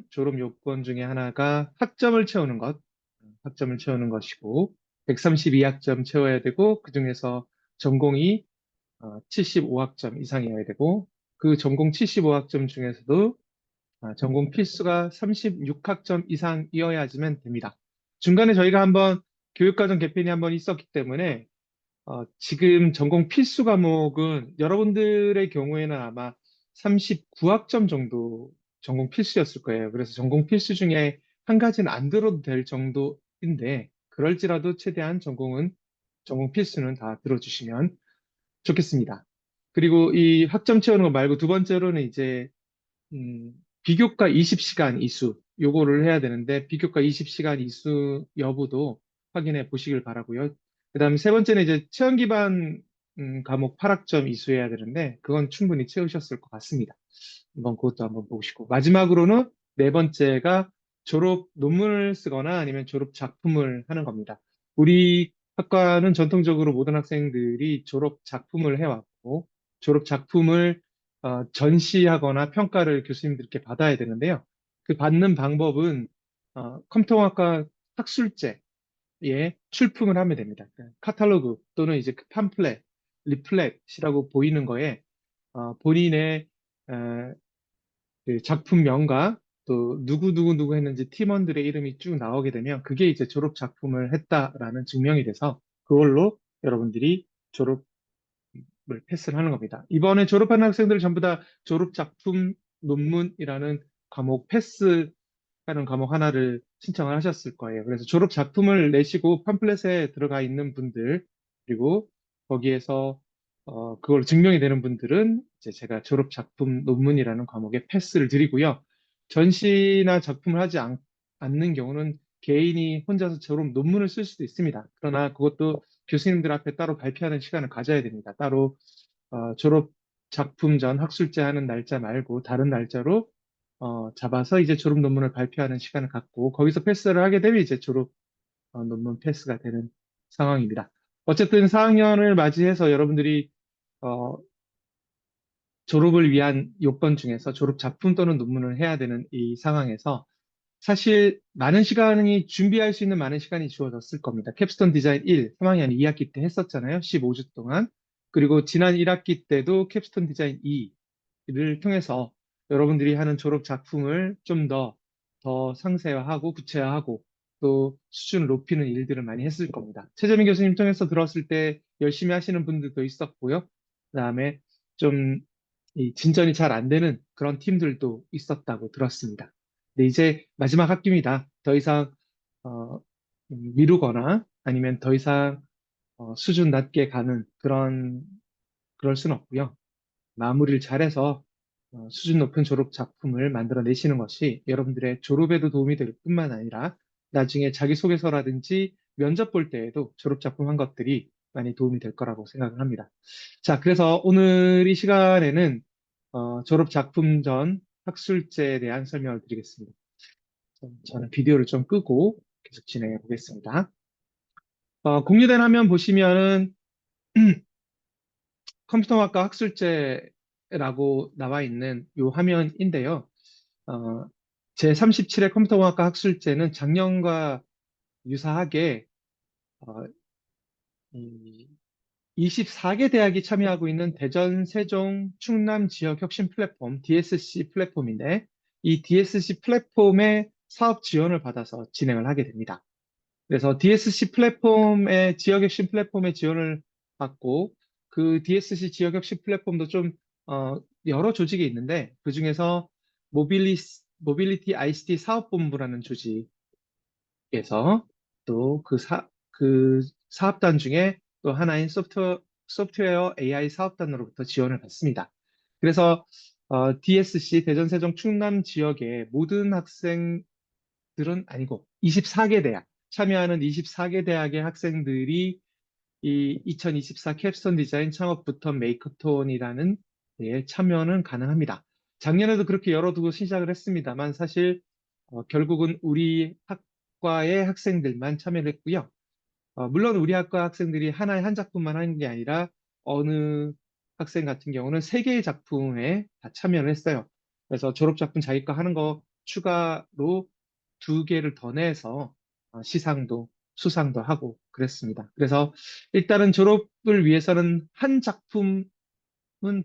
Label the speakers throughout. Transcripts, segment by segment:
Speaker 1: 졸업 요건 중에 하나가 학점을 채우는 것, 학점을 채우는 것이고, 132학점 채워야 되고, 그중에서 전공이 75학점 이상이어야 되고, 그 전공 75학점 중에서도 전공 필수가 36학점 이상이어야지만 됩니다. 중간에 저희가 한번 교육과정 개편이 한번 있었기 때문에 지금 전공 필수 과목은 여러분들의 경우에는 아마 39학점 정도 전공 필수였을 거예요. 그래서 전공 필수 중에 한 가지는 안 들어도 될 정도인데, 그럴지라도 최대한 전공 필수는 다 들어주시면 좋겠습니다. 그리고 이 학점 채우는 거 말고 두 번째로는 이제 음, 비교과 20시간 이수, 요거를 해야 되는데, 비교과 20시간 이수 여부도 확인해 보시길 바라고요. 그 다음에 세 번째는 이제 체험 기반 과목 8학점 이수해야 되는데, 그건 충분히 채우셨을 것 같습니다. 이번 그것도 한번 보시고. 마지막으로는 네 번째가 졸업 논문을 쓰거나 아니면 졸업 작품을 하는 겁니다. 우리 학과는 전통적으로 모든 학생들이 졸업 작품을 해왔고, 졸업 작품을 전시하거나 평가를 교수님들께 받아야 되는데요. 그 받는 방법은 컴퓨터학과 학술제에 출품을 하면 됩니다. 카탈로그 또는 이제 그 팜플렛, 리플렛이라고 보이는 거에 본인의 어, 그 작품명과 또 누구 했는지 팀원들의 이름이 쭉 나오게 되면 그게 이제 졸업 작품을 했다라는 증명이 돼서 그걸로 여러분들이 졸업을 패스를 하는 겁니다. 이번에 졸업하는 학생들 전부 다 졸업 작품 논문이라는 과목 패스하는 과목 하나를 신청을 하셨을 거예요. 그래서 졸업 작품을 내시고 팜플렛에 들어가 있는 분들 그리고 거기에서 그걸 증명이 되는 분들은 이제 제가 졸업 작품 논문이라는 과목에 패스를 드리고요. 전시나 작품을 하지 않는 경우는 개인이 혼자서 졸업 논문을 쓸 수도 있습니다. 그러나 그것도 교수님들 앞에 따로 발표하는 시간을 가져야 됩니다. 따로 졸업 작품 전 학술제 하는 날짜 말고 다른 날짜로 잡아서 이제 졸업 논문을 발표하는 시간을 갖고 거기서 패스를 하게 되면 이제 졸업 논문 패스가 되는 상황입니다. 어쨌든 4학년을 맞이해서 여러분들이 어, 졸업을 위한 요건 중에서 졸업 작품 또는 논문을 해야 되는 이 상황에서 사실 많은 시간이 준비할 수 있는 많은 시간이 주어졌을 겁니다. 캡스톤 디자인 1, 3학년 2학기 때 했었잖아요. 15주 동안. 그리고 지난 1학기 때도 캡스톤 디자인 2를 통해서 여러분들이 하는 졸업 작품을 좀 더 상세화하고 구체화하고 또 수준을 높이는 일들을 많이 했을 겁니다. 최재민 교수님 통해서 들었을 때 열심히 하시는 분들도 있었고요. 그다음에 좀 이 진전이 잘 안 되는 그런 팀들도 있었다고 들었습니다. 근데 이제 마지막 학기입니다. 더 이상 어, 미루거나 아니면 더 이상 수준 낮게 가는 그럴 순 없고요. 마무리를 잘해서 수준 높은 졸업 작품을 만들어내시는 것이 여러분들의 졸업에도 도움이 될 뿐만 아니라 나중에 자기소개서라든지 면접 볼 때에도 졸업 작품 한 것들이 많이 도움이 될 거라고 생각을 합니다. 자, 그래서 오늘 이 시간에는 졸업 작품 전 학술제에 대한 설명을 드리겠습니다. 저는 비디오를 좀 끄고 계속 진행해 보겠습니다. 공유된 화면 보시면은 컴퓨터학과 학술제라고 나와 있는 이 화면인데요. 어, 제37회 컴퓨터공학과 학술제는 작년과 유사하게 어, 이 24개 대학이 참여하고 있는 대전, 세종, 충남 지역 혁신 플랫폼 DSC 플랫폼인데 이 DSC 플랫폼의 사업 지원을 받아서 진행을 하게 됩니다. 그래서 DSC 플랫폼의 지역혁신 플랫폼의 지원을 받고 그 DSC 지역혁신 플랫폼도 좀 여러 조직이 있는데 그중에서 모빌리티 ICT 사업본부라는 조직에서 또 그 사업단 중에 또 하나인 소프트웨어 AI 사업단으로부터 지원을 받습니다. 그래서 DSC 대전, 세종, 충남 지역의 모든 학생들은 아니고 24개 대학 참여하는 24개 대학의 학생들이 이 2024 캡스톤 디자인 창업부터 메이커톤이라는 데에 참여는 가능합니다. 작년에도 그렇게 열어두고 시작을 했습니다만 사실 결국은 우리 학과의 학생들만 참여를 했고요. 물론 우리 학과 학생들이 하나의 한 작품만 하는 게 아니라 어느 학생 같은 경우는 세 개의 작품에 다 참여를 했어요. 그래서 졸업작품 자기 거 하는 거 추가로 두 개를 더 내서 시상도 수상도 하고 그랬습니다. 그래서 일단은 졸업을 위해서는 한 작품은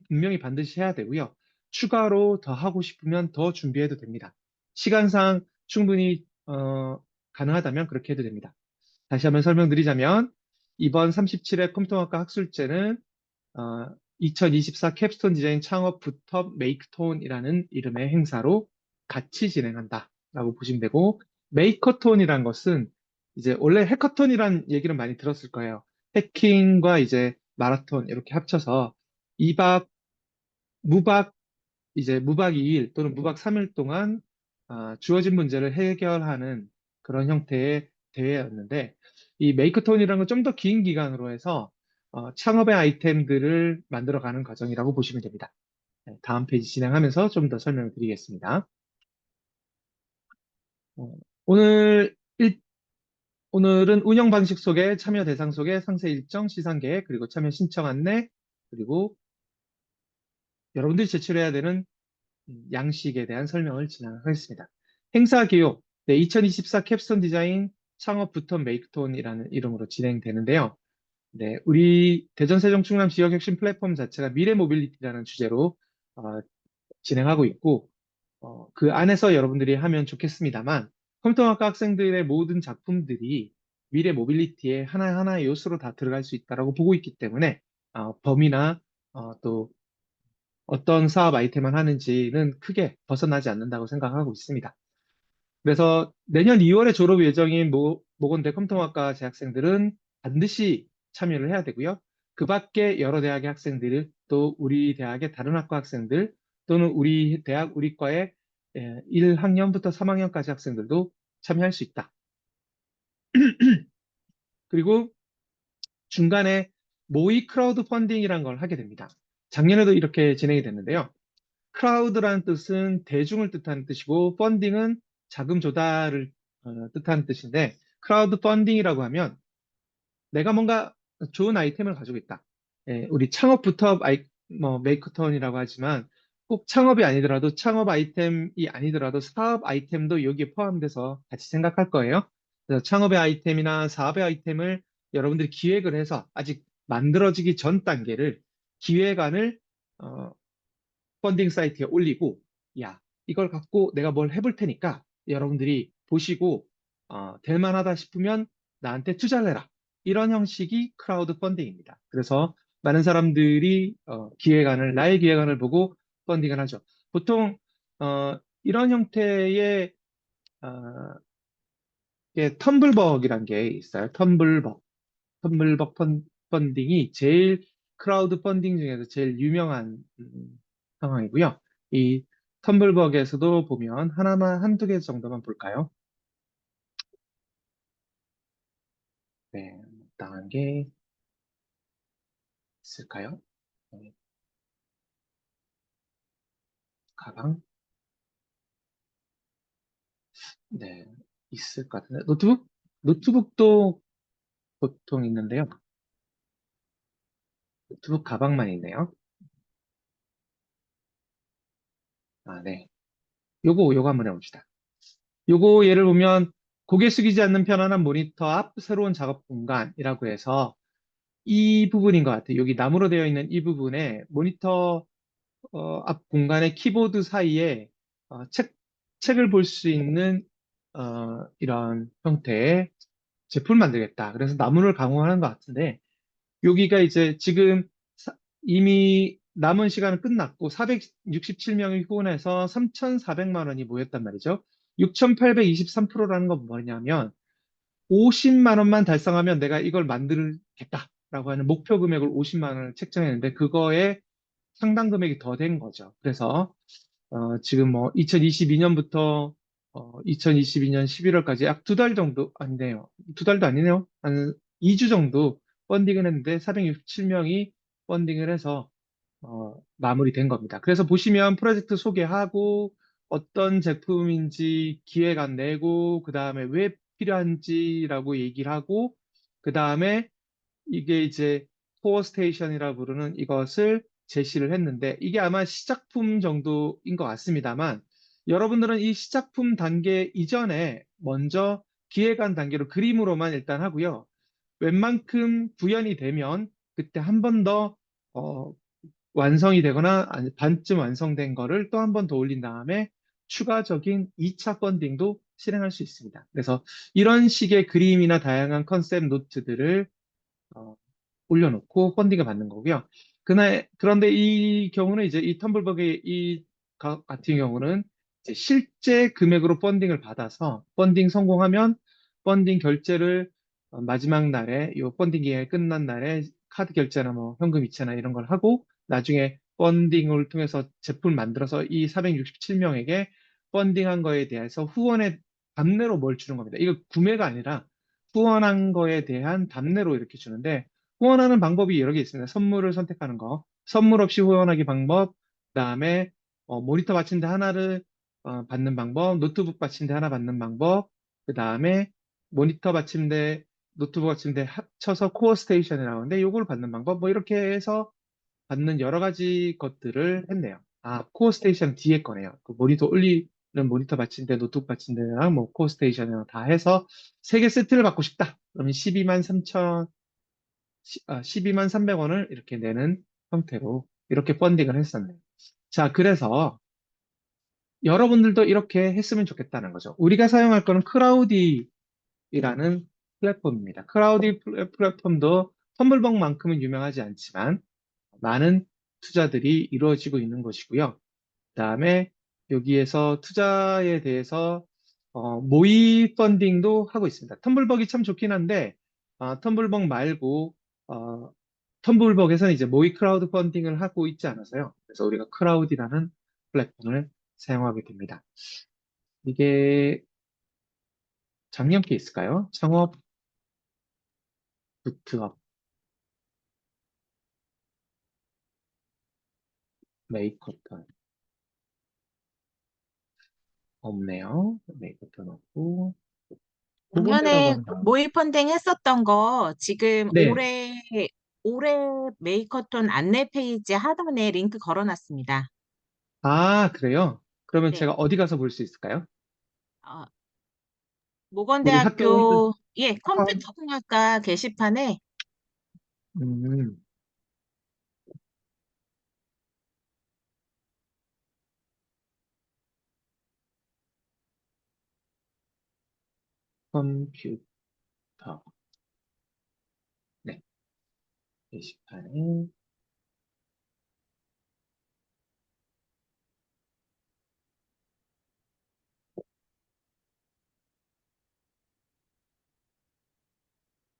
Speaker 1: 분명히 반드시 해야 되고요. 추가로 더 하고 싶으면 더 준비해도 됩니다. 시간상 충분히 가능하다면 그렇게 해도 됩니다. 다시 한번 설명드리자면 이번 37회 컴퓨터학과 학술제는 2024 캡스톤 디자인 창업 붓업 메이크톤이라는 이름의 행사로 같이 진행한다라고 보시면 되고, 메이커톤이란 것은 이제 원래 해커톤이란 얘기를 많이 들었을 거예요. 해킹과 이제 마라톤 이렇게 합쳐서 2박 무박 이제 무박 2일 또는 무박 3일 동안 주어진 문제를 해결하는 그런 형태의 대회였는데, 이 메이크톤이라는 건 좀 더 긴 기간으로 해서 창업의 아이템들을 만들어가는 과정이라고 보시면 됩니다. 네, 다음 페이지 진행하면서 좀 더 설명을 드리겠습니다. 어, 오늘 오늘은 운영 방식 소개, 참여 대상 소개, 상세 일정, 시상 계획, 그리고 참여 신청 안내, 그리고 여러분들이 제출해야 되는 양식에 대한 설명을 진행하겠습니다. 행사 기호, 네, 2024 캡스톤 디자인 창업 붓톤 메이크톤이라는 이름으로 진행되는데요. 네, 우리 대전 세종 충남 지역 혁신 플랫폼 자체가 미래 모빌리티라는 주제로 어, 진행하고 있고, 그 안에서 여러분들이 하면 좋겠습니다만, 컴퓨터학과 학생들의 모든 작품들이 미래 모빌리티의 하나하나의 요소로 다 들어갈 수 있다고 보고 있기 때문에, 범위나 또 어떤 사업 아이템을 하는지는 크게 벗어나지 않는다고 생각하고 있습니다. 그래서 내년 2월에 졸업 예정인 모건대 컴퓨터학과 재학생들은 반드시 참여를 해야 되고요. 그 밖에 여러 대학의 학생들, 또 우리 대학의 다른 학과 학생들, 또는 우리 대학, 우리 과의 1학년부터 3학년까지 학생들도 참여할 수 있다. 그리고 중간에 모의 크라우드 펀딩이라는 걸 하게 됩니다. 작년에도 이렇게 진행이 됐는데요. 크라우드라는 뜻은 대중을 뜻하는 뜻이고, 펀딩은 자금 조달을 뜻하는 뜻인데, 크라우드 펀딩이라고 하면 내가 뭔가 좋은 아이템을 가지고 있다. 예, 우리 창업부터 메이크톤이라고 하지만 꼭 창업이 아니더라도 창업 아이템이 아니더라도 사업 아이템도 여기에 포함돼서 같이 생각할 거예요. 그래서 창업의 아이템이나 사업의 아이템을 여러분들이 기획을 해서 아직 만들어지기 전 단계를 기획안을 어, 펀딩 사이트에 올리고, 야, 이걸 갖고 내가 뭘 해볼 테니까 여러분들이 보시고 될 만하다 싶으면 나한테 투자를 해라. 이런 형식이 크라우드 펀딩입니다. 그래서 많은 사람들이 나의 기획안을 보고 펀딩을 하죠. 보통 이런 형태의 어, 텀블벅이란 게 있어요. 텀블벅 펀딩이 제일 크라우드 펀딩 중에서 제일 유명한 상황이고요. 이 텀블벅에서도 보면 하나만 한두 개 정도만 볼까요? 네, 마땅한 게 있을까요? 네, 가방? 네, 있을 것 같은데. 노트북? 노트북도 보통 있는데요. 노트북 가방만 있네요. 아, 네. 요거 한번 해봅시다. 요거 예를 보면 고개 숙이지 않는 편안한 모니터 앞 새로운 작업 공간이라고 해서 이 부분인 것 같아요. 여기 나무로 되어 있는 이 부분에 모니터 앞 공간의 키보드 사이에 책을 볼 수 있는 이런 형태의 제품을 만들겠다. 그래서 나무를 강화하는 것 같은데 여기가 이제 지금 이미 남은 시간은 끝났고 467명이 후원해서 3,400만 원이 모였단 말이죠. 6,823%라는 건 뭐냐면 50만 원만 달성하면 내가 이걸 만들겠다라고 하는 목표 금액을 50만 원을 책정했는데 그거에 상당 금액이 더 된 거죠. 그래서 지금 뭐 2022년부터 2022년 11월까지 약 두 달 정도 아니네요. 두 달도 아니네요. 한 2주 정도 펀딩을 했는데 467명이 펀딩을 해서 마무리된 겁니다. 그래서 보시면 프로젝트 소개하고 어떤 제품인지 기획안 내고 그 다음에 왜 필요한지라고 얘기를 하고 그 다음에 이게 이제 코어 스테이션이라 부르는 이것을 제시를 했는데 이게 아마 시작품 정도인 것 같습니다만 여러분들은 이 시작품 단계 이전에 먼저 기획안 단계로 그림으로만 일단 하고요. 웬만큼 구현이 되면 그때 한 번 더 완성이 되거나 아니, 반쯤 완성된 거를 또 한 번 더 올린 다음에 추가적인 2차 펀딩도 실행할 수 있습니다. 그래서 이런 식의 그림이나 다양한 컨셉 노트들을 어, 올려놓고 펀딩을 받는 거고요. 그런데 이 경우는 이제 이 텀블벅의 같은 경우는 이제 실제 금액으로 펀딩을 받아서 펀딩 성공하면 펀딩 결제를 마지막 날에 이 펀딩 기간이 끝난 날에 카드 결제나 뭐 현금 이체나 이런 걸 하고 나중에 펀딩을 통해서 제품을 만들어서 이 467명에게 펀딩한 거에 대해서 후원의 답례로 뭘 주는 겁니다. 이거 구매가 아니라 후원한 거에 대한 답례로 이렇게 주는데 후원하는 방법이 여러 개 있습니다. 선물을 선택하는 거, 선물 없이 후원하기 방법, 그다음에 모니터 받침대 하나를 받는 방법, 노트북 받침대 하나 받는 방법, 그다음에 모니터 받침대, 노트북 받침대 합쳐서 코어 스테이션이 나오는데 요걸 받는 방법, 뭐 이렇게 해서 받는 여러 가지 것들을 했네요. 아, 코어 스테이션 뒤에 거네요. 그 모니터 올리는 모니터 받침대, 노트북 받침대랑 뭐 코어 스테이션이랑 다 해서 세 개 세트를 받고 싶다. 그러면 12만 3천 12만 300원을 이렇게 내는 형태로 이렇게 펀딩을 했었네요. 자, 그래서 여러분들도 이렇게 했으면 좋겠다는 거죠. 우리가 사용할 거는 크라우디라는 플랫폼입니다. 크라우디 플랫폼도 텀블벅만큼은 유명하지 않지만 많은 투자들이 이루어지고 있는 것이고요. 그다음에 여기에서 투자에 대해서 모의 펀딩도 하고 있습니다. 텀블벅이 참 좋긴 한데 텀블벅 말고 어, 텀블벅에서는 이제 모의 크라우드 펀딩을 하고 있지 않아서요. 그래서 우리가 크라우디라는 플랫폼을 사용하게 됩니다. 이게 작년 게 있을까요? 창업 부트업 메이커턴 없네요. 메이커턴 없고 모범대라고
Speaker 2: 작년에
Speaker 1: 하는 거.
Speaker 2: 모의 펀딩 했었던 거 지금
Speaker 1: 네.
Speaker 2: 올해 메이커톤 안내 페이지 하단에 링크 걸어놨습니다.
Speaker 1: 아, 그래요? 그러면
Speaker 2: 네.
Speaker 1: 제가 어디 가서 볼 수 있을까요?
Speaker 2: 어,
Speaker 1: 우리 학교 홈페이지.
Speaker 2: 모건대학교 컴퓨터공학과 게시판에
Speaker 1: 음, 컴퓨터. 네, 게시판에.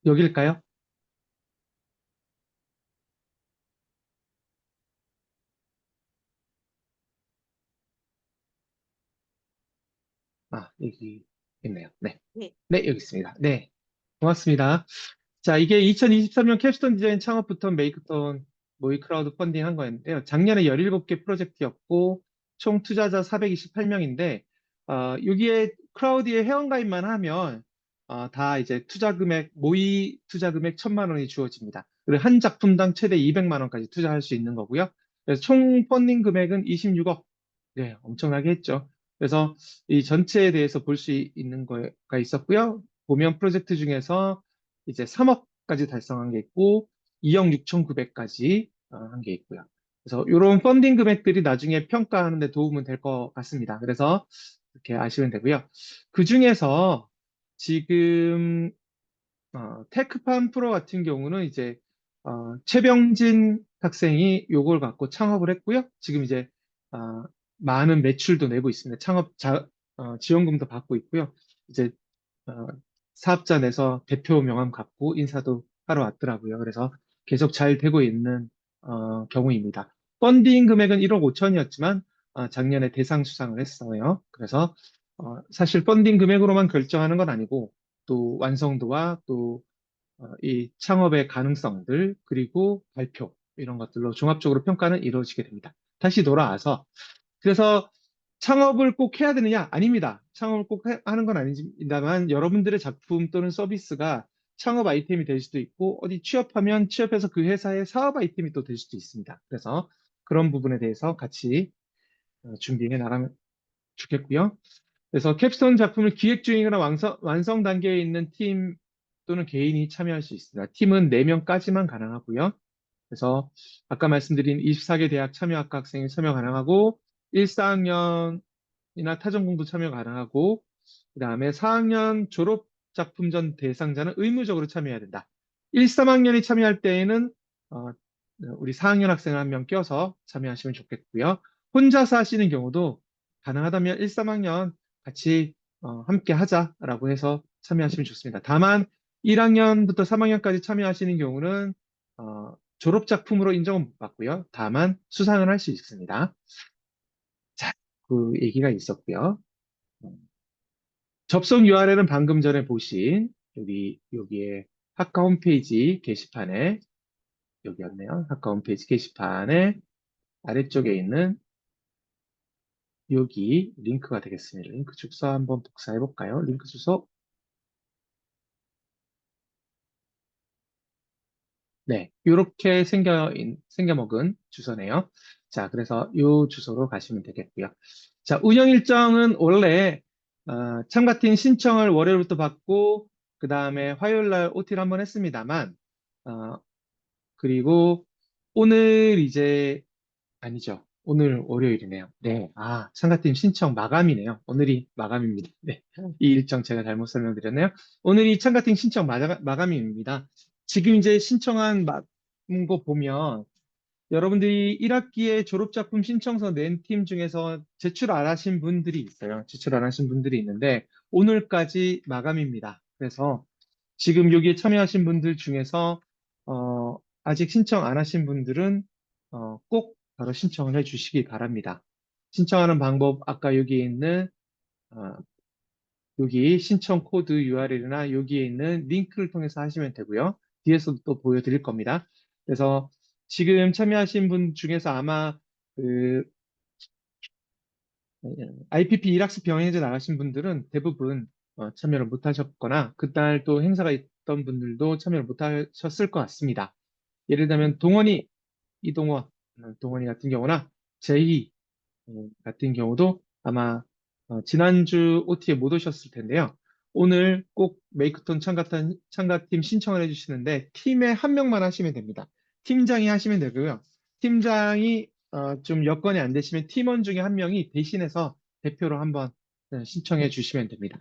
Speaker 1: 여길까요? 아, 여기 있네요. 네.
Speaker 2: 네,
Speaker 1: 네, 여기 있습니다. 네, 고맙습니다. 자, 이게 2023년 캡스톤 디자인 창업부터 메이크톤 모의 크라우드 펀딩 한 거였는데요. 작년에 17개 프로젝트였고, 총 투자자 428명인데, 여기에 크라우디에 회원가입만 하면, 다 이제 투자 금액, 모의 투자 금액 1,000만 원이 주어집니다. 그리고 한 작품당 최대 200만 원까지 투자할 수 있는 거고요. 그래서 총 펀딩 금액은 26억. 네, 엄청나게 했죠. 그래서 이 전체에 대해서 볼 수 있는 거가 있었고요. 보면 프로젝트 중에서 이제 3억까지 달성한 게 있고 2억 6,900까지 한 게 있고요. 그래서 이런 펀딩 금액들이 나중에 평가하는 데 도움은 될 것 같습니다. 그래서 이렇게 아시면 되고요. 그 중에서 지금 테크팜 프로 같은 경우는 이제 최병진 학생이 요걸 갖고 창업을 했고요. 지금 이제 어, 많은 매출도 내고 있습니다. 지원금도 받고 있고요. 이제 어, 사업자 내서 대표 명함 갖고 인사도 하러 왔더라고요. 그래서 계속 잘 되고 있는 경우입니다. 펀딩 금액은 1억 5천이었지만 작년에 대상 수상을 했어요. 그래서 사실 펀딩 금액으로만 결정하는 건 아니고 또 완성도와 또 이 창업의 가능성들 그리고 발표 이런 것들로 종합적으로 평가는 이루어지게 됩니다. 다시 돌아와서 그래서 창업을 꼭 해야 되느냐? 아닙니다. 창업을 꼭 하는 건 아닙니다만 여러분들의 작품 또는 서비스가 창업 아이템이 될 수도 있고, 어디 취업하면 취업해서 그 회사의 사업 아이템이 또 될 수도 있습니다. 그래서 그런 부분에 대해서 같이 준비해 나가면 좋겠고요. 그래서 캡스톤 작품을 기획 중이거나 완성 단계에 있는 팀 또는 개인이 참여할 수 있습니다. 팀은 4명까지만 가능하고요. 그래서 아까 말씀드린 24개 대학 참여학과 학생이 참여 가능하고 1, 4학년이나 타전공도 참여 가능하고 그 다음에 4학년 졸업 작품전 대상자는 의무적으로 참여해야 된다. 1, 3학년이 참여할 때에는 어, 우리 4학년 학생을 한 명 껴서 참여하시면 좋겠고요. 혼자서 하시는 경우도 가능하다면 1, 3학년 같이 함께 하자라고 해서 참여하시면 좋습니다. 다만 1학년부터 3학년까지 참여하시는 경우는 졸업 작품으로 인정은 못 받고요. 다만 수상을 할 수 있습니다. 자, 그 얘기가 있었고요. 접속 URL은 방금 전에 보신 여기에 학과 홈페이지 게시판에 여기였네요. 학과 홈페이지 게시판에 아래쪽에 있는 여기 링크가 되겠습니다. 링크 주소 한번 복사해 볼까요? 링크 주소. 네, 이렇게 생겨먹은 주소네요. 자, 그래서 이 주소로 가시면 되겠고요. 자, 운영 일정은 원래 참가팀 신청을 월요일부터 받고 그 다음에 화요일 날 OT를 한번 했습니다만 어, 그리고 오늘 이제 아니죠. 오늘 월요일이네요. 네, 참가팀 신청 마감이네요. 오늘이 마감입니다. 네, 이 일정 제가 잘못 설명드렸네요. 오늘이 참가팀 신청 마감입니다. 지금 이제 신청한 거 보면 여러분들이 1학기에 졸업작품 신청서 낸 팀 중에서 제출 안 하신 분들이 있어요. 제출 안 하신 분들이 있는데 오늘까지 마감입니다. 그래서 지금 여기에 참여하신 분들 중에서 아직 신청 안 하신 분들은 꼭 바로 신청을 해 주시기 바랍니다. 신청하는 방법 아까 여기에 있는 어, 여기 신청 코드 URL이나 여기에 있는 링크를 통해서 하시면 되고요. 뒤에서도 또 보여드릴 겁니다. 그래서 지금 참여하신 분 중에서 아마 그 IPP 일학습 병행제 나가신 분들은 대부분 참여를 못 하셨거나 그날 또 행사가 있던 분들도 참여를 못 하셨을 것 같습니다. 예를 들면 이동원, 동원이 같은 경우나 제이 같은 경우도 아마 지난주 OT에 못 오셨을 텐데요. 오늘 꼭 메이크톤 참가팀 신청을 해주시는데 팀에 한 명만 하시면 됩니다. 팀장이 하시면 되고요. 팀장이 좀 여건이 안 되시면 팀원 중에 한 명이 대신해서 대표로 한번 신청해 주시면 됩니다.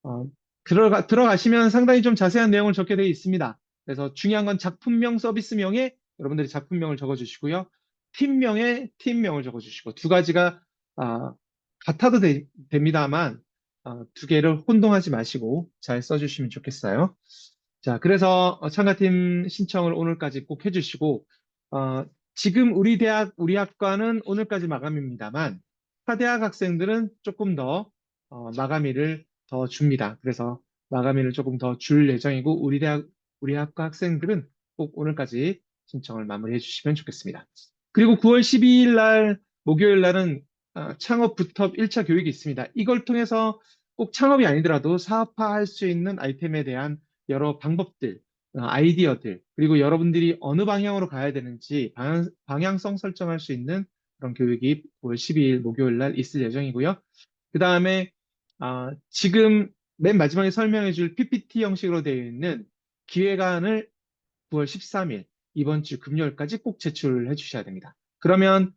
Speaker 1: 어, 들어가시면 상당히 좀 자세한 내용을 적게 되어 있습니다. 그래서 중요한 건 작품명, 서비스명에 여러분들이 작품명을 적어주시고요. 팀명에 팀명을 적어주시고 두 가지가 아, 같아도 됩니다만 두 개를 혼동하지 마시고 잘 써주시면 좋겠어요. 자, 그래서 참가팀 신청을 오늘까지 꼭 해주시고 어, 지금 우리 학과는 오늘까지 마감입니다만 타대학 학생들은 조금 더 마감일을 더 줍니다. 그래서 마감일을 조금 더 줄 예정이고 우리 학과 학생들은 꼭 오늘까지 신청을 마무리해 주시면 좋겠습니다. 그리고 9월 12일 날 목요일 날은 창업 부터 1차 교육이 있습니다. 이걸 통해서 꼭 창업이 아니더라도 사업화할 수 있는 아이템에 대한 여러 방법들, 아이디어들, 그리고 여러분들이 어느 방향으로 가야 되는지 방향성 설정할 수 있는 그런 교육이 9월 12일 목요일 날 있을 예정이고요. 그 다음에 지금 맨 마지막에 설명해 줄 PPT 형식으로 되어 있는 기획안을 9월 13일 이번 주 금요일까지 꼭 제출해 주셔야 됩니다. 그러면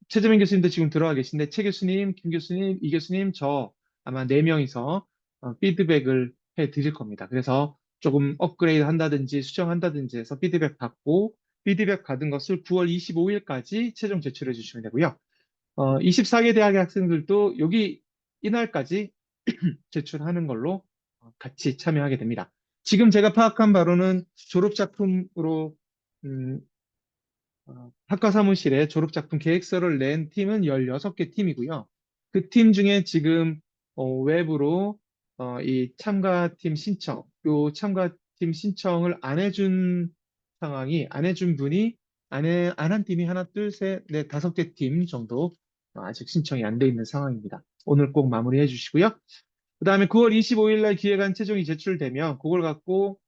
Speaker 1: 최재민 교수님도 지금 들어와 계신데 최 교수님, 김 교수님, 이 교수님 저 아마 4명이서 피드백을 해 드릴 겁니다. 그래서 조금 업그레이드 한다든지 수정한다든지 해서 피드백 받고 피드백 받은 것을 9월 25일까지 최종 제출해 주시면 되고요. 24개 대학의 학생들도 여기 이날까지 제출하는 걸로 같이 참여하게 됩니다. 지금 제가 파악한 바로는 졸업작품으로 음, 학과 사무실에 졸업작품 계획서를 낸 팀은 16개 팀이고요. 그 팀 중에 지금 외부로 이 참가팀 참가팀 신청을 안 해준 안 해준 분이 안 한 팀이 하나, 둘, 셋, 넷, 5개 팀 정도 아직 신청이 안 돼 있는 상황입니다. 오늘 꼭 마무리해 주시고요. 그다음에 9월 25일 날 기획안 최종이 제출되면 그걸 갖고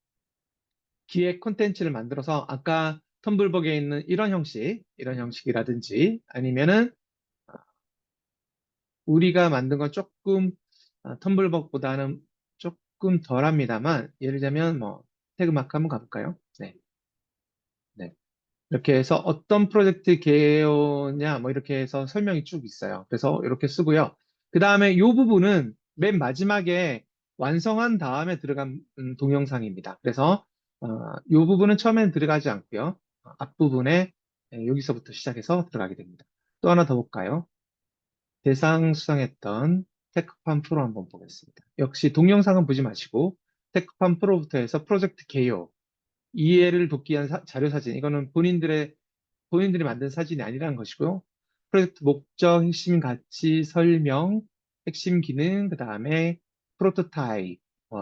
Speaker 1: 기획 콘텐츠를 만들어서 아까 텀블벅에 있는 이런 형식이라든지 아니면은 우리가 만든 건 조금 텀블벅보다는 조금 덜합니다만 예를 들면 뭐 태그마크 한번 가볼까요? 네. 네. 이렇게 해서 어떤 프로젝트 개요냐 뭐 이렇게 해서 설명이 쭉 있어요. 그래서 이렇게 쓰고요. 그 다음에 이 부분은 맨 마지막에 완성한 다음에 들어간 동영상입니다. 그래서 이 부분은 처음엔 들어가지 않고요. 앞부분에 여기서부터 시작해서 들어가게 됩니다. 또 하나 더 볼까요? 대상 수상했던 테크팜 프로 한번 보겠습니다. 역시 동영상은 보지 마시고 테크팜 프로부터 해서 프로젝트 개요, 이해를 돕기 위한 자료 사진, 이거는 본인들이 만든 사진이 아니라는 것이고요. 프로젝트 목적, 핵심 가치, 설명, 핵심 기능, 그 다음에 프로토타입,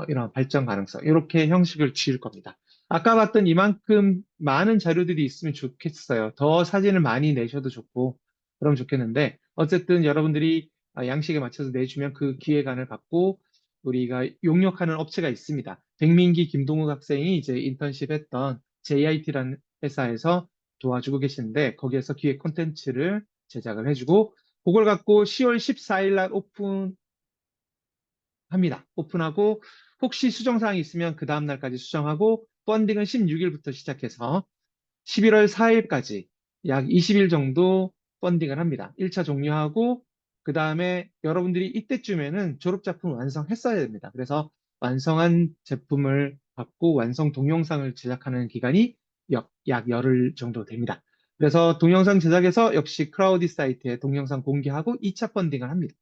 Speaker 1: 이런 발전 가능성, 이렇게 형식을 지을 겁니다. 아까 봤던 이만큼 많은 자료들이 있으면 좋겠어요. 더 사진을 많이 내셔도 좋고, 그럼 좋겠는데, 어쨌든 여러분들이 양식에 맞춰서 내주면 그 기획안을 갖고 우리가 용역하는 업체가 있습니다. 백민기, 김동욱 학생이 이제 인턴십 했던 JIT라는 회사에서 도와주고 계시는데 거기에서 기획 콘텐츠를 제작을 해주고 그걸 갖고 10월 14일 날 오픈합니다. 오픈하고 혹시 수정사항이 있으면 그 다음 날까지 수정하고 펀딩은 16일부터 시작해서 11월 4일까지 약 20일 정도 펀딩을 합니다. 1차 종료하고 그 다음에 여러분들이 이때쯤에는 졸업작품 완성했어야 됩니다. 그래서 완성한 제품을 갖고 완성 동영상을 제작하는 기간이 약 열흘 정도 됩니다. 그래서 동영상 제작에서 역시 크라우디 사이트에 동영상 공개하고 2차 펀딩을 합니다.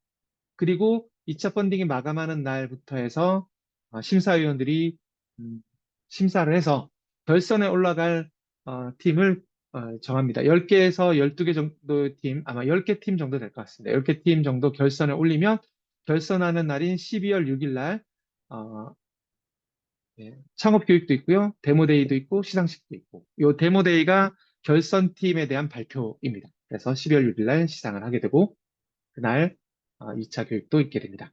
Speaker 1: 그리고 2차 펀딩이 마감하는 날부터 해서 심사위원들이 음, 심사를 해서 결선에 올라갈 팀을 정합니다. 10개에서 12개 정도 팀, 아마 10개 팀 정도 될 것 같습니다. 10개 팀 정도 결선에 올리면 결선하는 날인 12월 6일 날 예, 창업 교육도 있고요. 데모데이도 있고 시상식도 있고 이 데모데이가 결선팀에 대한 발표입니다. 그래서 12월 6일 날 시상을 하게 되고 그날 2차 교육도 있게 됩니다.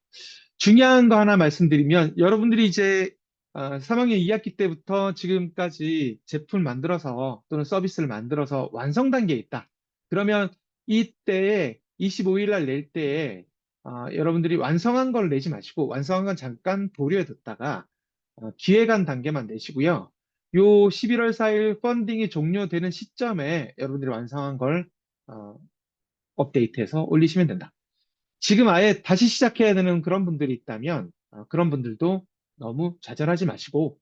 Speaker 1: 중요한 거 하나 말씀드리면 여러분들이 이제 3학년 2학기 때부터 지금까지 제품을 만들어서 또는 서비스를 만들어서 완성 단계에 있다. 그러면 이때에 25일 날 낼 때에 여러분들이 완성한 걸 내지 마시고 완성한 건 잠깐 보류해 뒀다가 기획안 단계만 내시고요. 요 11월 4일 펀딩이 종료되는 시점에 여러분들이 완성한 걸 어, 업데이트해서 올리시면 된다. 지금 아예 다시 시작해야 되는 그런 분들이 있다면 그런 분들도 너무 좌절하지 마시고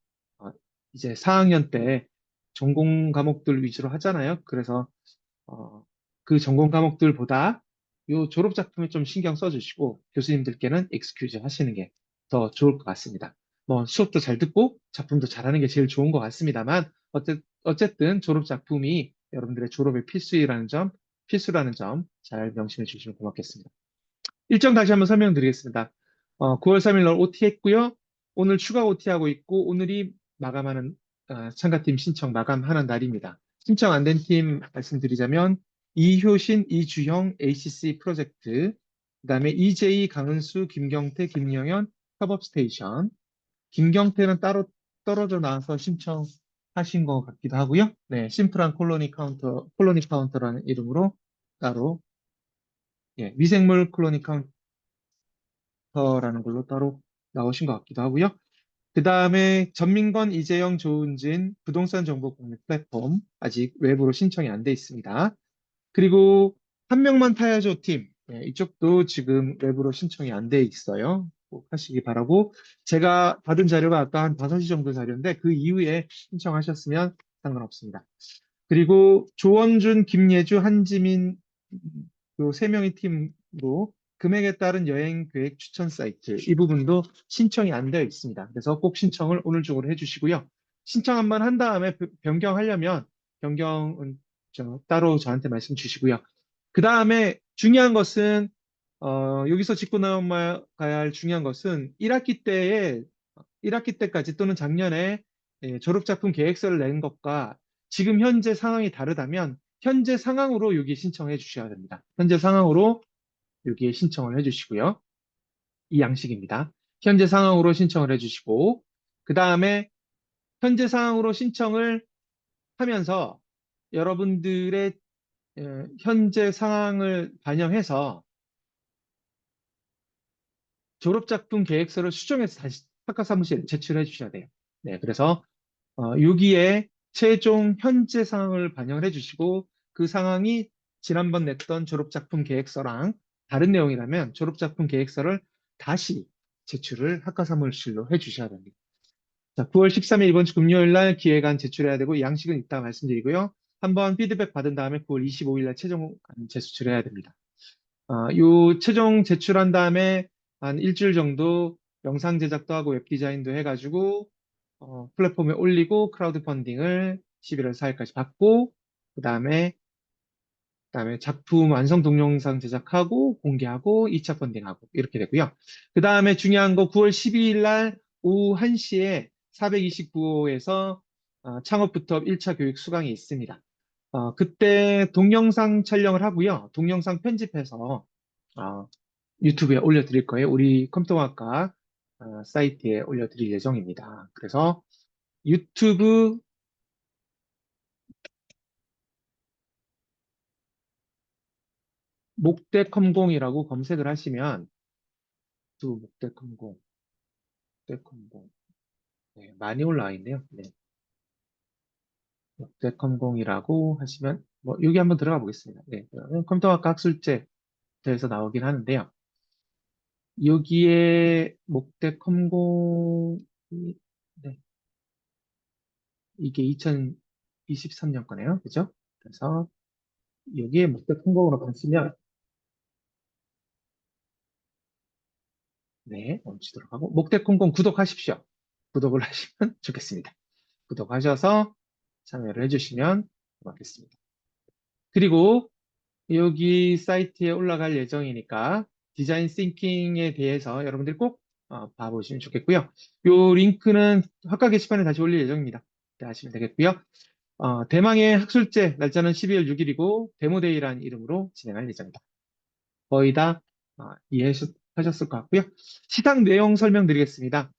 Speaker 1: 이제 4학년 때 전공 과목들 위주로 하잖아요. 그래서 어, 그 전공 과목들보다 요 졸업 작품에 좀 신경 써주시고 교수님들께는 익스큐즈 하시는 게 더 좋을 것 같습니다. 뭐 수업도 잘 듣고 작품도 잘하는 게 제일 좋은 것 같습니다만 어쨌든 졸업 작품이 여러분들의 졸업의 필수라는 점 잘 명심해 주시면 고맙겠습니다. 일정 다시 한번 설명드리겠습니다. 9월 3일 날 OT 했고요. 오늘 추가 OT 하고 있고 오늘이 마감하는 참가팀 신청 마감하는 날입니다. 신청 안 된 팀 말씀드리자면 이효신, 이주형, ACC 프로젝트, 그다음에 EJ, 강은수, 김경태, 김영현, 협업스테이션. 김경태는 따로 떨어져 나와서 신청하신 것 같기도 하고요. 네, 심플한 콜로니 카운터라는 이름으로 따로 예, 미생물 콜로니 카운터라는 걸로 따로 나오신 것 같기도 하고요. 그 다음에 전민건, 이재영, 조은진 부동산 정보 공유 플랫폼 아직 외부로 신청이 안 돼 있습니다. 그리고 한 명만 타야죠 팀 이쪽도 지금 외부로 신청이 안 돼 있어요. 꼭 하시기 바라고 제가 받은 자료가 아까 한 5시 정도 자료인데 그 이후에 신청하셨으면 상관없습니다. 그리고 조원준, 김예주, 한지민 요 세 명의 팀으로 금액에 따른 여행 계획 추천 사이트 이 부분도 신청이 안 되어 있습니다. 그래서 꼭 신청을 오늘 중으로 해주시고요. 신청 한번 한 다음에 변경하려면 변경은 따로 저한테 말씀 주시고요. 그 다음에 중요한 것은 여기서 짚고 넘어가야 할 중요한 것은 1학기 때까지 또는 작년에 졸업작품 계획서를 낸 것과 지금 현재 상황이 다르다면 현재 상황으로 여기 신청해 주셔야 됩니다. 현재 상황으로 여기에 신청을 해 주시고요. 이 양식입니다. 현재 상황으로 신청을 해주시고, 그 다음에 현재 상황으로 신청을 하면서 여러분들의 현재 상황을 반영해서 졸업작품 계획서를 수정해서 다시 학과 사무실에 제출해 주셔야 돼요. 네, 그래서 여기에 최종 현재 상황을 반영을 해주시고 그 상황이 지난번 냈던 졸업작품 계획서랑 다른 내용이라면 졸업작품 계획서를 다시 제출을 학과 사무실로 해주셔야 됩니다. 자, 9월 13일 이번 주 금요일 날 기획안 제출해야 되고 양식은 이따 말씀드리고요. 한번 피드백 받은 다음에 9월 25일 날 최종 제출해야 됩니다. 요 최종 제출한 다음에 한 일주일 정도 영상 제작도 하고 웹 디자인도 해가지고 플랫폼에 올리고 크라우드 펀딩을 11월 4일까지 받고 그다음에 작품 완성 동영상 제작하고 공개하고 2차 펀딩하고 이렇게 되고요. 그다음에 중요한 거 9월 12일 날 오후 1시에 429호에서 창업부터 1차 교육 수강이 있습니다. 그때 동영상 촬영을 하고요. 동영상 편집해서 어, 유튜브에 올려드릴 거예요. 우리 컴퓨터학과 사이트에 올려드릴 예정입니다. 그래서 유튜브 목대컴공이라고 검색을 하시면 또 목대컴공 네, 많이 올라와 있네요. 네, 목대컴공이라고 하시면 뭐 여기 한번 들어가 보겠습니다. 네, 그러면 컴퓨터학과 학술제에서 나오긴 하는데요. 여기에 목대컴공이 네, 이게 2023년 거네요. 그죠? 그래서 여기에 목대컴공으로 가시면 네, 멈추도록 하고 목대컴공 구독하십시오. 구독을 하시면 좋겠습니다. 구독하셔서 참여를 해주시면 고맙겠습니다. 그리고 여기 사이트에 올라갈 예정이니까 디자인 싱킹에 대해서 여러분들이 꼭 봐보시면 좋겠고요. 요 링크는 학과 게시판에 다시 올릴 예정입니다. 네, 하시면 되겠고요. 대망의 학술제 날짜는 12월 6일이고 데모데이라는 이름으로 진행할 예정입니다. 거의 다 이해하셨을 것 같고요. 시상 내용 설명드리겠습니다.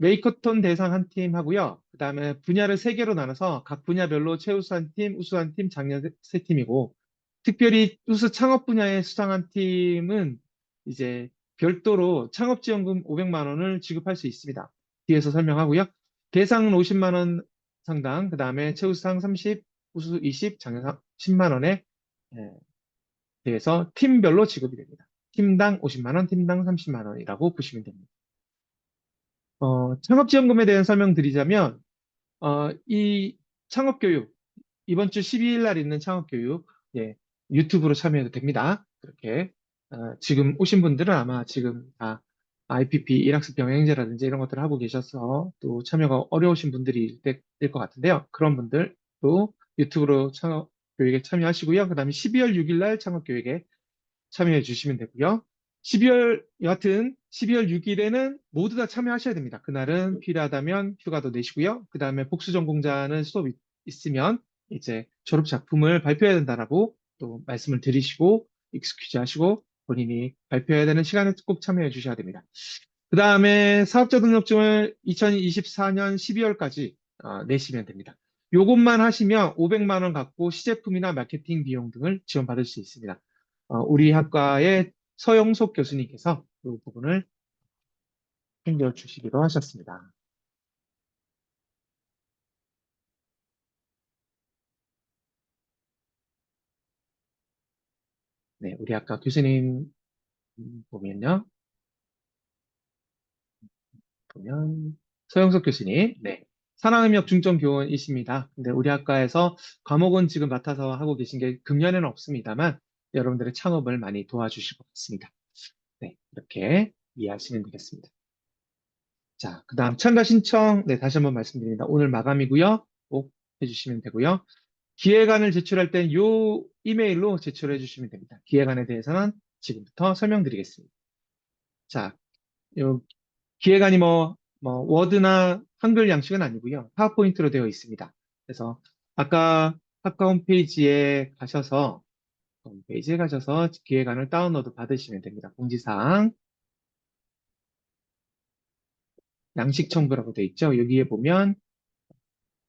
Speaker 1: 메이커톤 대상 한 팀 하고요. 그 다음에 분야를 세 개로 나눠서 각 분야별로 최우수 한 팀, 우수 한 팀, 장려 세 팀이고, 특별히 우수 창업 분야에 수상한 팀은 이제 별도로 창업지원금 500만 원을 지급할 수 있습니다. 뒤에서 설명하고요. 대상은 50만 원 상당, 그 다음에 최우수상 30, 우수 20, 장려상 10만 원에 대해서 팀별로 지급이 됩니다. 팀당 50만 원, 팀당 30만 원이라고 보시면 됩니다. 창업지원금에 대한 설명드리자면, 이 창업교육, 이번 주 12일 날 있는 창업교육, 예, 유튜브로 참여해도 됩니다. 그렇게, 지금 오신 분들은 아마 지금 다 IPP, 일학습 병행제라든지 이런 것들을 하고 계셔서 또 참여가 어려우신 분들이 될 것 같은데요. 그런 분들도 유튜브로 창업교육에 참여하시고요. 그 다음에 12월 6일 날 창업교육에 참여해 주시면 되고요. 12월 6일에는 모두 다 참여하셔야 됩니다. 그날은 필요하다면 휴가도 내시고요. 그 다음에 복수 전공자는 수업이 있으면 이제 졸업 작품을 발표해야 된다라고 또 말씀을 드리시고 익스큐즈 하시고 본인이 발표해야 되는 시간에 꼭 참여해 주셔야 됩니다. 그 다음에 사업자 등록증을 2024년 12월까지 내시면 됩니다. 요것만 하시면 500만 원 갖고 시제품이나 마케팅 비용 등을 지원받을 수 있습니다. 우리 학과의 서영석 교수님께서 이 부분을 챙겨주시기로 하셨습니다. 네, 우리 학과 교수님 보면요. 서영석 교수님, 네. 산학협력 중점 교원이십니다. 근데 우리 학과에서 과목은 지금 맡아서 하고 계신 게 금년에는 없습니다만 여러분들의 창업을 많이 도와주실 것 같습니다. 네, 이렇게 이해하시면 되겠습니다. 자, 그 다음 참가 신청, 네, 다시 한번 말씀드립니다. 오늘 마감이고요. 꼭 해주시면 되고요. 기획안을 제출할 땐 요 이메일로 제출해 주시면 됩니다. 기획안에 대해서는 지금부터 설명드리겠습니다. 자, 요 기획안이 워드나 한글 양식은 아니고요. 파워포인트로 되어 있습니다. 그래서 아까 학과 홈페이지에 가셔서 기획안을 다운로드 받으시면 됩니다. 공지사항. 양식 첨부라고 돼 있죠. 여기에 보면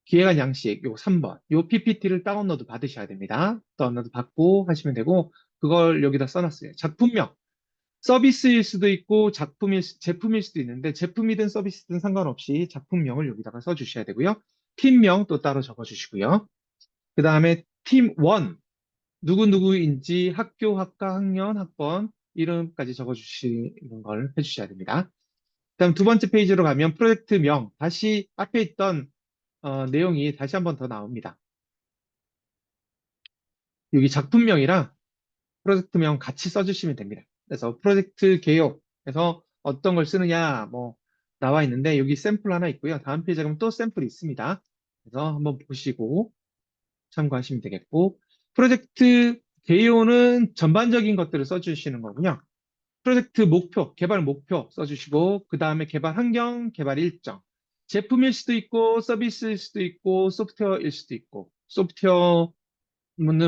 Speaker 1: 기획안 양식 요 3번 요 PPT를 다운로드 받으셔야 됩니다. 다운로드 받고 하시면 되고 그걸 여기다 써놨어요. 작품명 서비스일 수도 있고 제품일 수도 있는데 제품이든 서비스든 상관없이 작품명을 여기다가 써주셔야 되고요. 팀명 또 따로 적어주시고요. 그 다음에 팀 1 누구누구인지 학교, 학과, 학년, 학번 이름까지 적어주시는 걸 해주셔야 됩니다. 그다음 두 번째 페이지로 가면 프로젝트명 다시 앞에 있던 내용이 다시 한번 더 나옵니다. 여기 작품명이랑 프로젝트명 같이 써주시면 됩니다. 그래서 프로젝트 개요에서 어떤 걸 쓰느냐 뭐 나와 있는데 여기 샘플 하나 있고요. 다음 페이지에 가면 또 샘플이 있습니다. 그래서 한번 보시고 참고하시면 되겠고 프로젝트 개요는 전반적인 것들을 써주시는 거고요. 프로젝트 목표, 개발 목표 써주시고 그 다음에 개발 환경, 개발 일정 제품일 수도 있고 서비스일 수도 있고 소프트웨어일 수도 있고 소프트웨어는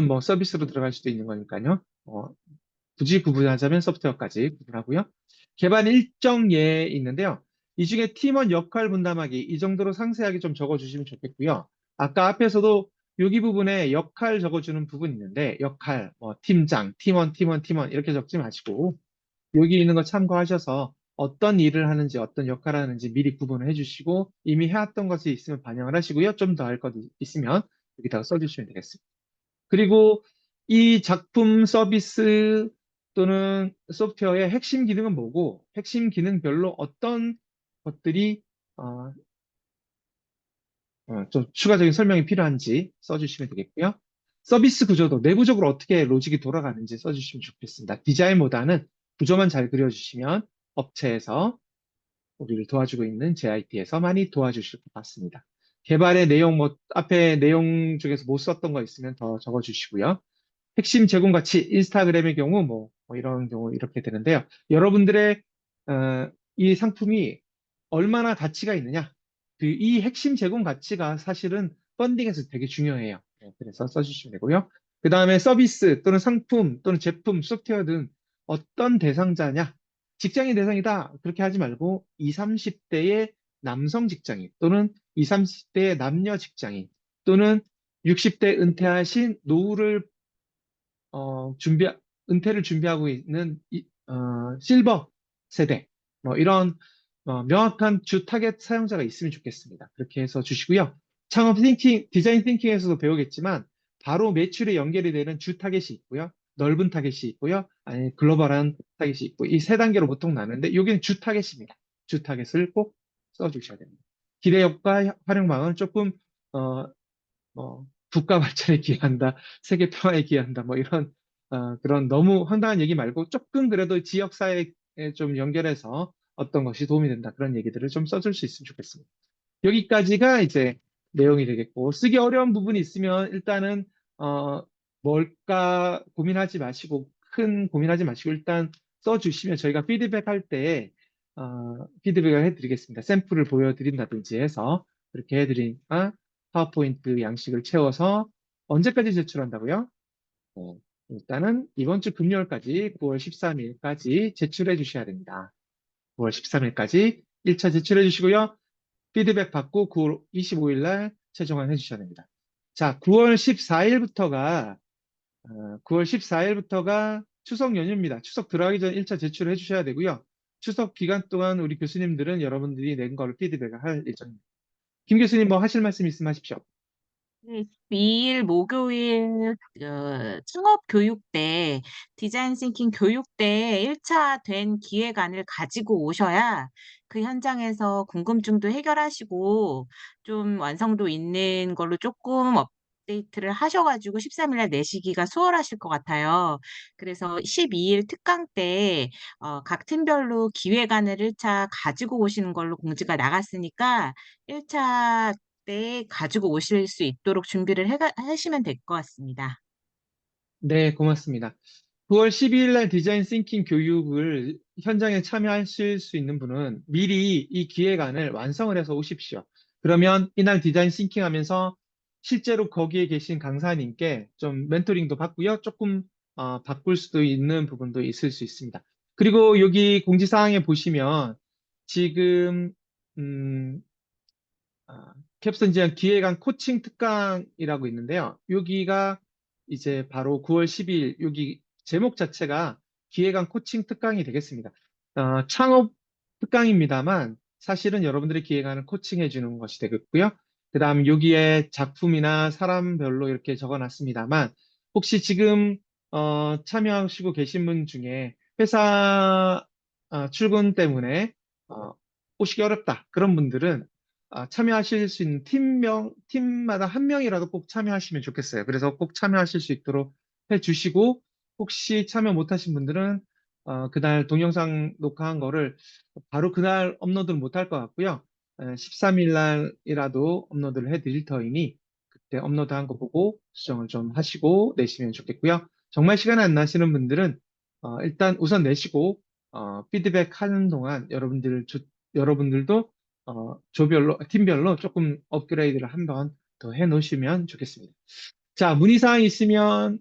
Speaker 1: 뭐 서비스로 들어갈 수도 있는 거니까요. 굳이 구분하자면 소프트웨어까지 구분하고요. 개발 일정에 있는데요. 이 중에 팀원 역할 분담하기 이 정도로 상세하게 좀 적어주시면 좋겠고요. 아까 앞에서도 여기 부분에 역할 적어주는 부분이 있는데 역할, 뭐 팀장, 팀원 이렇게 적지 마시고 여기 있는 거 참고하셔서 어떤 일을 하는지 어떤 역할을 하는지 미리 구분을 해주시고 이미 해왔던 것이 있으면 반영을 하시고요. 좀 더 할 것 있으면 여기다가 써주시면 되겠습니다. 그리고 이 작품 서비스 또는 소프트웨어의 핵심 기능은 뭐고 핵심 기능별로 어떤 것들이 어, 좀 추가적인 설명이 필요한지 써주시면 되겠고요. 서비스 구조도 내부적으로 어떻게 로직이 돌아가는지 써주시면 좋겠습니다. 디자인보다는 구조만 잘 그려주시면 업체에서 우리를 도와주고 있는 JIT에서 많이 도와주실 것 같습니다. 개발의 내용, 뭐, 앞에 내용 중에서 못 썼던 거 있으면 더 적어주시고요. 핵심 제공 가치, 인스타그램의 경우 뭐 이런 경우 이렇게 되는데요. 여러분들의 이 상품이 얼마나 가치가 있느냐? 이 핵심 제공 가치가 사실은 펀딩에서 되게 중요해요. 네, 그래서 써주시면 되고요. 그 다음에 서비스 또는 상품 또는 제품, 소프트웨어 등 어떤 대상자냐? 직장인 대상이다. 그렇게 하지 말고 20, 30대의 남성 직장인 또는 20, 30대의 남녀 직장인 또는 60대 은퇴하신 노후를 어, 준비, 은퇴를 준비하고 있는 실버 세대, 뭐 이런 명확한 주 타겟 사용자가 있으면 좋겠습니다. 그렇게 해서 주시고요. 창업 띵킹, 디자인 띵킹에서도 배우겠지만 바로 매출에 연결이 되는 주 타겟이 있고요. 넓은 타겟이 있고요. 아니 글로벌한 타겟이 있고 이 세 단계로 보통 나누는데 여기는 주 타겟입니다. 주 타겟을 꼭 써주셔야 됩니다. 기대역과 활용망은 조금 어, 국가 발전에 기여한다, 세계 평화에 기여한다, 뭐 이런 그런 너무 황당한 얘기 말고 조금 그래도 지역 사회에 좀 연결해서 어떤 것이 도움이 된다 그런 얘기들을 좀 써줄 수 있으면 좋겠습니다. 여기까지가 이제 내용이 되겠고 쓰기 어려운 부분이 있으면 일단은 어, 뭘까 고민하지 마시고 큰 고민하지 마시고 일단 써주시면 저희가 피드백 할 때 피드백을 해드리겠습니다. 샘플을 보여드린다든지 해서 그렇게 해드리니까 파워포인트 양식을 채워서 언제까지 제출한다고요? 네, 일단은 이번 주 금요일까지 9월 13일까지 제출해 주셔야 됩니다. 9월 13일까지 1차 제출해 주시고요. 피드백 받고 9월 25일 날 최종안 해주셔야 됩니다. 자, 9월 14일부터가 9월 14일부터가 추석 연휴입니다. 추석 들어가기 전 1차 제출을 해주셔야 되고요. 추석 기간 동안 우리 교수님들은 여러분들이 낸 걸 피드백을 할 예정입니다. 김 교수님 뭐 하실 말씀 있으면 하십시오.
Speaker 2: 네, 2일 목요일 창업교육대 디자인 싱킹 교육대 1차 된 기획안을 가지고 오셔야 그 현장에서 궁금증도 해결하시고 좀 완성도 있는 걸로 조금 업데이트를 하셔가지고 13일 날 내시기가 수월하실 것 같아요. 그래서 12일 특강 때 각 팀별로 기획안을 1차 가지고 오시는 걸로 공지가 나갔으니까 1차 때 가지고 오실 수 있도록 준비를 하시면 될 것 같습니다.
Speaker 1: 네, 고맙습니다. 9월 12일 날 디자인 싱킹 교육을 현장에 참여하실 수 있는 분은 미리 이 기획안을 완성을 해서 오십시오. 그러면 이날 디자인 싱킹 하면서 실제로 거기에 계신 강사님께 좀 멘토링도 받고요. 조금 바꿀 수도 있는 부분도 있을 수 있습니다. 그리고 여기 공지사항에 보시면 지금 음, 캡슨 지향 기획안 코칭 특강이라고 있는데요. 여기가 이제 바로 9월 12일, 여기 제목 자체가 기획안 코칭 특강이 되겠습니다. 창업 특강입니다만 사실은 여러분들의 기획안을 코칭해 주는 것이 되겠고요. 그 다음 여기에 작품이나 사람별로 이렇게 적어 놨습니다만 혹시 지금 참여하시고 계신 분 중에 회사 출근 때문에 어, 오시기 어렵다. 그런 분들은 참여하실 수 있는 팀마다 한 명이라도 꼭 참여하시면 좋겠어요. 그래서 꼭 참여하실 수 있도록 해주시고, 혹시 참여 못하신 분들은, 그날 동영상 녹화한 거를 바로 그날 업로드를 못할 것 같고요. 13일 날이라도 업로드를 해드릴 터이니, 그때 업로드한 거 보고 수정을 좀 하시고 내시면 좋겠고요. 정말 시간 안 나시는 분들은, 일단 우선 내시고, 피드백 하는 동안 여러분들도 팀별로 조금 업그레이드를 한번 더 해 놓으시면 좋겠습니다. 자, 문의사항 있으면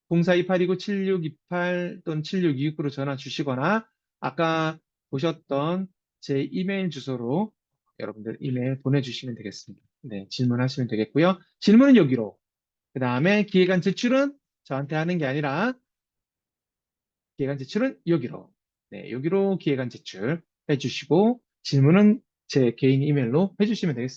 Speaker 1: 042829-7628 또는 7629로 전화 주시거나 아까 보셨던 제 이메일 주소로 여러분들 이메일 보내주시면 되겠습니다. 네, 질문하시면 되겠고요. 질문은 여기로. 그 다음에 기획안 제출은 저한테 하는 게 아니라 기획안 제출은 여기로. 네, 여기로 기획안 제출 해주시고 질문은 제 개인 이메일로 해주시면 되겠습니다.